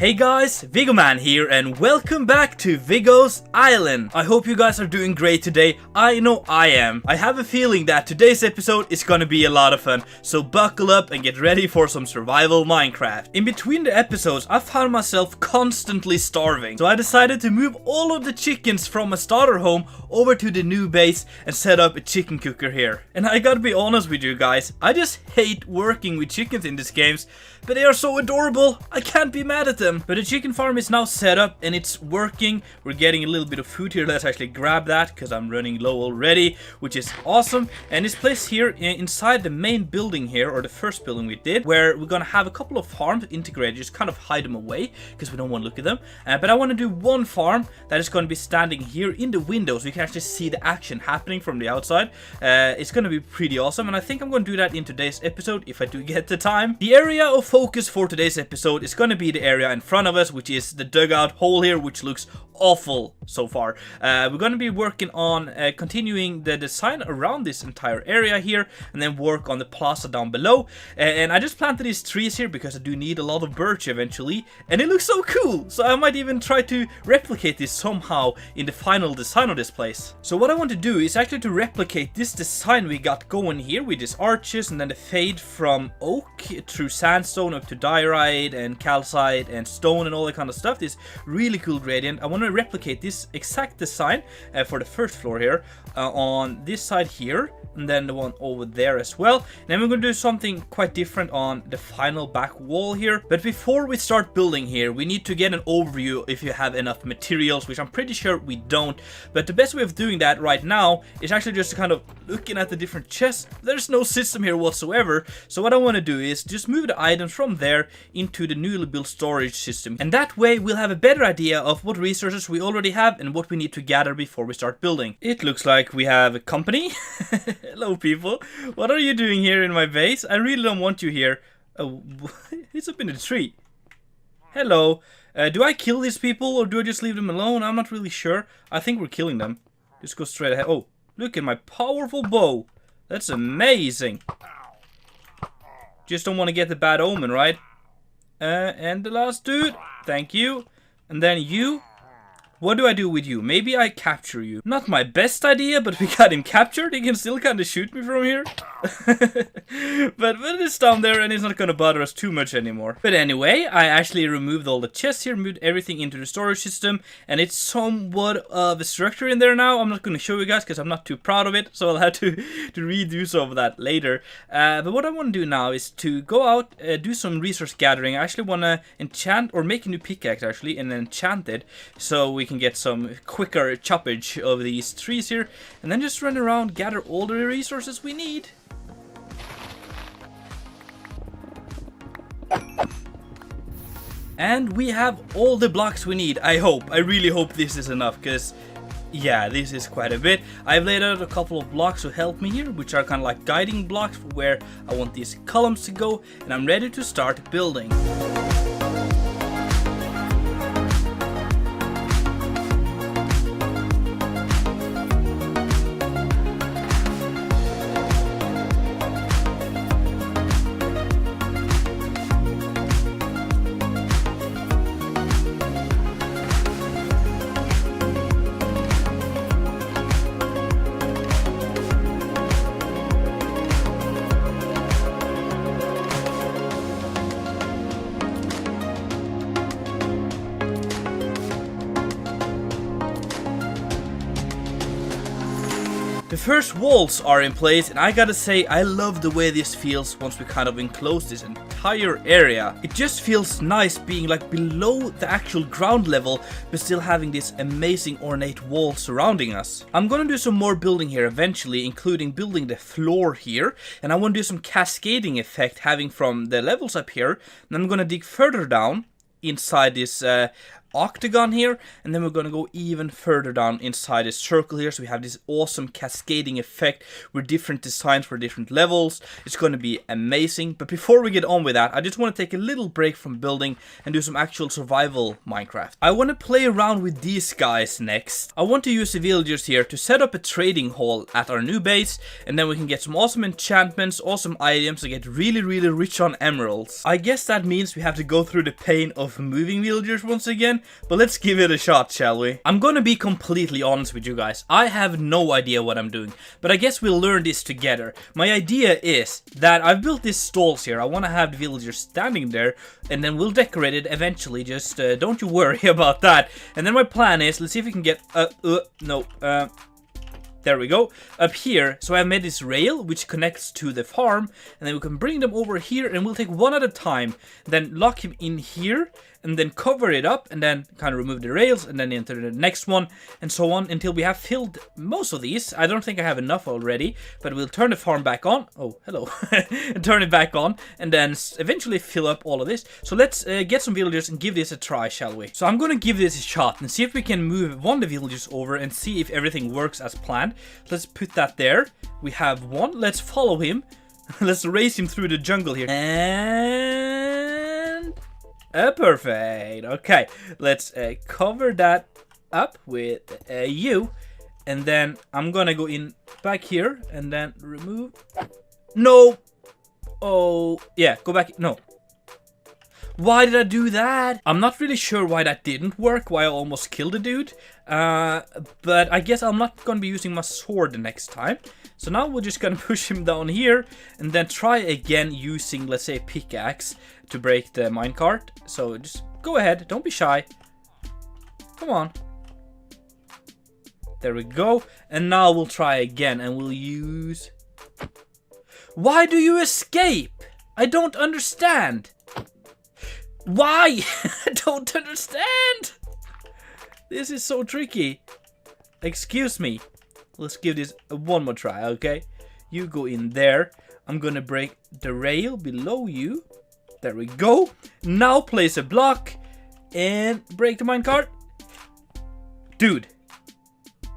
Hey guys, Viggoman here and welcome back to Viggo's Island. I hope you guys are doing great today. I know I am. I have a feeling that today's episode is gonna be a lot of fun, so buckle up and get ready for some survival Minecraft. In between the episodes, I found myself constantly starving, so I decided to move all of the chickens from my starter home over to the new base and set up a chicken cooker here. And I gotta be honest with you guys, I just hate working with chickens in these games, but they are so adorable, I can't be mad at them. But the chicken farm is now set up and it's working. We're getting a little bit of food here. Let's actually grab that because I'm running low already, which is awesome. And this place here inside the main building here, or the first building we did, where we're gonna have a couple of farms integrated, just kind of hide them away because we don't want to look at them. But I want to do one farm that is going to be standing here in the window so you can actually see the action happening from the outside. It's going to be pretty awesome, and I think I'm going to do that in today's episode if I do get the time. The area of focus for today's episode is going to be the area in front of us, which is the dugout hole here, which looks awful so far. We're going to be working on continuing the design around this entire area here, and then work on the plaza down below. And I just planted these trees here because I do need a lot of birch eventually, and it looks so cool, so I might even try to replicate this somehow in the final design of this place. So what I want to do is actually to replicate this design we got going here with these arches, and then the fade from oak through sandstone up to diorite and calcite and stone and all that kind of stuff. This really cool gradient. I want to replicate this exact design for the first floor here on this side here, and then the one over there as well. And then we're going to do something quite different on the final back wall here. But before we start building here, we need to get an overview if you have enough materials, which I'm pretty sure we don't. But the best way of doing that right now is actually just kind of looking at the different chests. There's no system here whatsoever, so what I want to do is just move the items from there into the newly built storage system, and that way we'll have a better idea of what resources we already have and what we need to gather before we start building. It looks like we have a company. Hello people, what are you doing here in my base? I really don't want you here. Oh, it's up in the tree. Hello. Do I kill these people or do I just leave them alone? I'm not really sure. I think we're killing them. Just go straight ahead. Oh, look at my powerful bow. That's amazing. Just don't want to get the bad omen, right? And the last dude. Thank you. And then you. What do I do with you? Maybe I capture you. Not my best idea, but we got him captured. He can still kind of shoot me from here. but it's down there and it's not going to bother us too much anymore. But anyway, I actually removed all the chests here, moved everything into the storage system, and it's somewhat of a structure in there now. I'm not going to show you guys because I'm not too proud of it, so I'll have to redo some of that later. But what I want to do now is to go out, do some resource gathering. I actually want to enchant, or make a new pickaxe actually, and then enchant it so we can get some quicker choppage of these trees here, and then just run around, gather all the resources we need. And we have all the blocks we need, I hope. I really hope this is enough, because yeah, this is quite a bit. I've laid out a couple of blocks to help me here, which are kind of like guiding blocks for where I want these columns to go, and I'm ready to start building. The first walls are in place, and I gotta say I love the way this feels once we kind of enclose this entire area. It just feels nice being like below the actual ground level, but still having this amazing ornate wall surrounding us. I'm gonna do some more building here eventually, including building the floor here, and I want to do some cascading effect having from the levels up here, and I'm gonna dig further down inside this octagon here, and then we're gonna go even further down inside this circle here, so we have this awesome cascading effect with different designs for different levels. It's gonna be amazing. But before we get on with that, I just want to take a little break from building and do some actual survival Minecraft. I want to play around with these guys next. I want to use the villagers here to set up a trading hall at our new base, and then we can get some awesome enchantments, awesome items, and get really rich on emeralds. I guess that means we have to go through the pain of moving villagers once again, but let's give it a shot, shall we? I'm gonna be completely honest with you guys. I have no idea what I'm doing, but I guess we'll learn this together. My idea is that I've built these stalls here. I want to have the villagers standing there, and then we'll decorate it eventually. Just don't you worry about that. And then my plan is, let's see if we can get there we go, up here. So I made this rail which connects to the farm, and then we can bring them over here, and we'll take one at a time, then lock him in here, and then cover it up, and then kind of remove the rails, and then enter the next one, and so on until we have filled most of these. I don't think I have enough already, but we'll turn the farm back on. Oh, hello. And turn it back on, and then eventually fill up all of this. So let's get some villagers and give this a try, shall we? So I'm gonna give this a shot and see if we can move one of the villagers over and see if everything works as planned. Let's put that there. We have one. Let's follow him. Let's race him through the jungle here. And perfect. Okay, let's cover that up with you, and then I'm gonna go in back here and then remove. No. Oh yeah, go back. No. Why did I do that? I'm not really sure why that didn't work, why I almost killed the dude. But I guess I'm not gonna be using my sword the next time. So now we're just gonna push him down here, and then try again using, let's say, a pickaxe to break the minecart. So just go ahead, don't be shy. Come on. There we go. And now we'll try again, and we'll use... Why do you escape? I don't understand. Why? I don't understand. This is so tricky. Excuse me. Let's give this one more try, okay? You go in there. I'm gonna break the rail below you. There we go. Now place a block and break the minecart. Dude,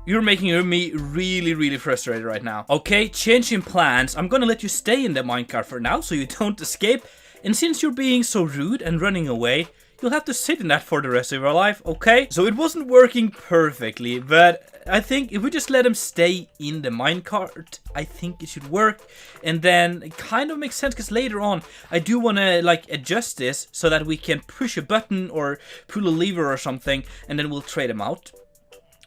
you're making me really frustrated right now. Okay, changing plans. I'm gonna let you stay in the minecart for now so you don't escape. And since you're being so rude and running away, you'll have to sit in that for the rest of your life, okay? So it wasn't working perfectly, but I think if we just let him stay in the minecart, I think it should work. And then it kind of makes sense, because later on, I do want to, like, adjust this so that we can push a button or pull a lever or something, and then we'll trade them out.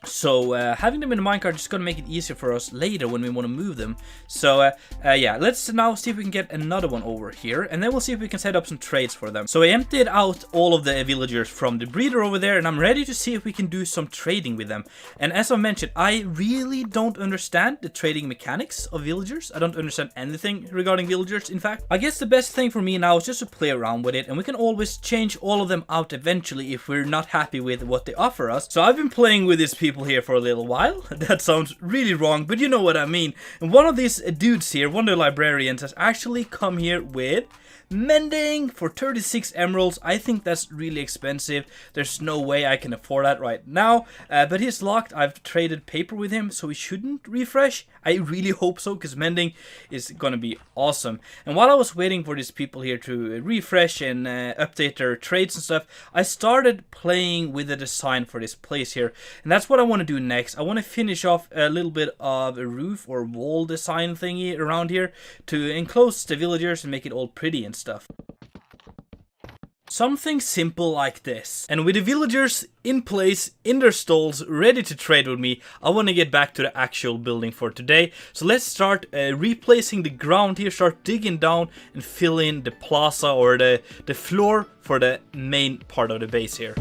So having them in the minecart is going to make it easier for us later when we want to move them. So yeah, let's now see if we can get another one over here, and then we'll see if we can set up some trades for them. So I emptied out all of the villagers from the breeder over there, and I'm ready to see if we can do some trading with them. And as I mentioned, I really don't understand the trading mechanics of villagers. I don't understand anything regarding villagers, in fact. I guess the best thing for me now is just to play around with it, and we can always change all of them out eventually if we're not happy with what they offer us. So I've been playing with these people here for a little while. That sounds really wrong, but you know what I mean. And one of these dudes here, one of the librarians, has actually come here with mending for 36 emeralds. I think that's really expensive. There's no way I can afford that right now, but he's locked. I've traded paper with him, so he shouldn't refresh. I really hope so, because mending is gonna be awesome. And while I was waiting for these people here to refresh and update their trades and stuff, I started playing with the design for this place here, and that's what I want to do next. I want to finish off a little bit of a roof or wall design thingy around here to enclose the villagers and make it all pretty and stuff. Something simple like this. And with the villagers in place, in their stalls, ready to trade with me, I want to get back to the actual building for today. So let's start replacing the ground here, start digging down and fill in the plaza or the floor for the main part of the base here.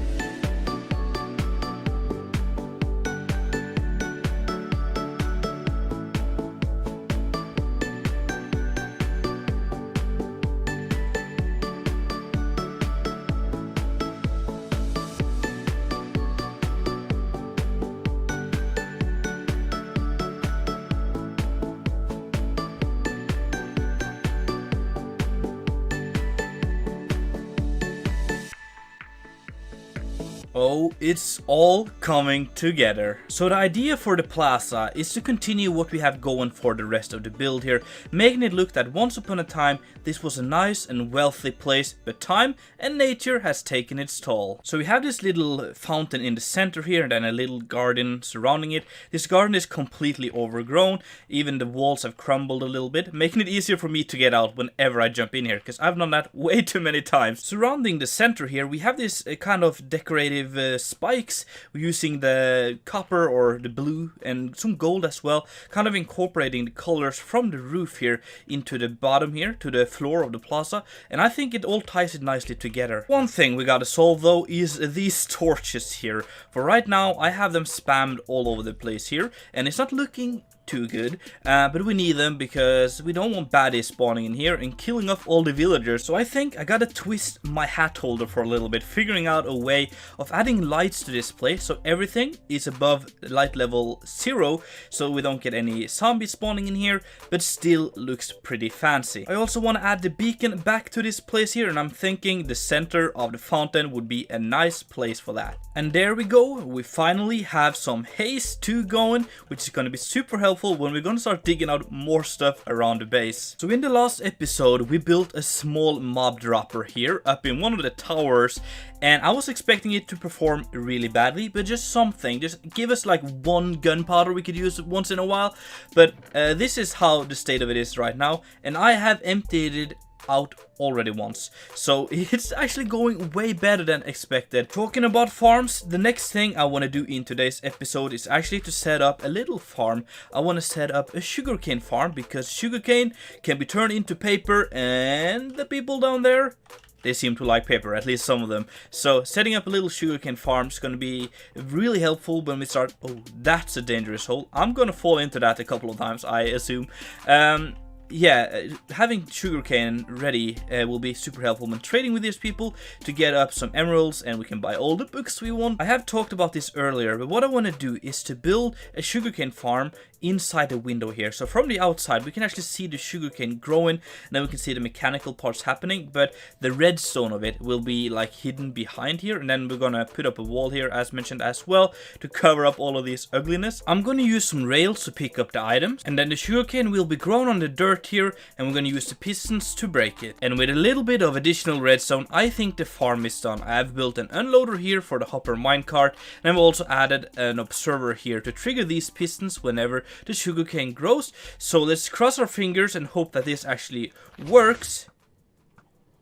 Oh, it's all coming together. So the idea for the plaza is to continue what we have going for the rest of the build here, making it look that once upon a time this was a nice and wealthy place, but time and nature has taken its toll. So we have this little fountain in the center here and then a little garden surrounding it. This garden is completely overgrown, even the walls have crumbled a little bit, making it easier for me to get out whenever I jump in here, because I've done that way too many times. Surrounding the center here we have this kind of decorative spikes using the copper or the blue and some gold as well, kind of incorporating the colors from the roof here into the bottom here to the floor of the plaza, and I think it all ties it nicely together. One thing we gotta solve though is these torches here. For right now I have them spammed all over the place here and it's not looking too good, but we need them because we don't want baddies spawning in here and killing off all the villagers. So I think I gotta twist my hat holder for a little bit, figuring out a way of adding lights to this place so everything is above light level 0, so we don't get any zombies spawning in here, but still looks pretty fancy. I also want to add the beacon back to this place here, and I'm thinking the center of the fountain would be a nice place for that. And there we go, we finally have some haze 2 going, which is going to be super helpful when we're going to start digging out more stuff around the base. So in the last episode we built a small mob dropper here up in one of the towers, and I was expecting it to perform really badly, but just something, just give us like 1 gunpowder we could use once in a while. But this is how the state of it is right now, and I have emptied it out already once, so it's actually going way better than expected. Talking about farms, the next thing I want to do in today's episode is actually to set up a little farm. I want to set up a sugarcane farm because sugarcane can be turned into paper, and the people down there, they seem to like paper, at least some of them. So setting up a little sugarcane farm is going to be really helpful when we start. Oh, that's a dangerous hole. I'm going to fall into that a couple of times, I assume. Yeah, having sugarcane ready will be super helpful when trading with these people to get up some emeralds, and we can buy all the books we want. I have talked about this earlier, but what I want to do is to build a sugarcane farm inside the window here. So from the outside we can actually see the sugarcane growing, and then we can see the mechanical parts happening, but the redstone of it will be like hidden behind here, and then we're gonna put up a wall here as mentioned as well to cover up all of this ugliness. I'm gonna use some rails to pick up the items, and then the sugarcane will be grown on the dirt here, and we're gonna use the pistons to break it. And with a little bit of additional redstone I think the farm is done. I have built an unloader here for the hopper minecart, and I've also added an observer here to trigger these pistons whenever the sugarcane grows. So let's cross our fingers and hope that this actually works.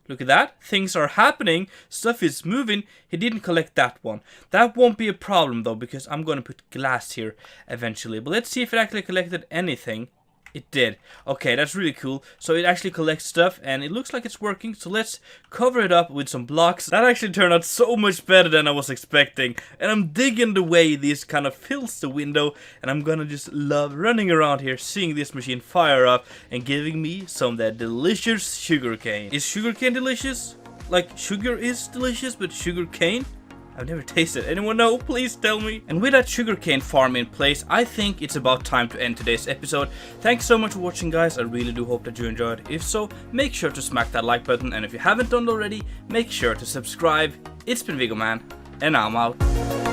Look at that, things are happening, stuff is moving. He didn't collect that one. That won't be a problem though, because I'm gonna put glass here eventually. But let's see if it actually collected anything. It did. Okay, that's really cool. So it actually collects stuff and it looks like it's working. So let's cover it up with some blocks. That actually turned out so much better than I was expecting. And I'm digging the way this kind of fills the window. And I'm gonna just love running around here, seeing this machine fire up and giving me some of that delicious sugarcane. Is sugarcane delicious? Like sugar is delicious, but sugarcane? I've never tasted it. Anyone know? Please tell me. And with that sugarcane farm in place, I think it's about time to end today's episode. Thanks so much for watching, guys. I really do hope that you enjoyed. If so, make sure to smack that like button. And if you haven't done already, make sure to subscribe. It's been Viggoman, and I'm out.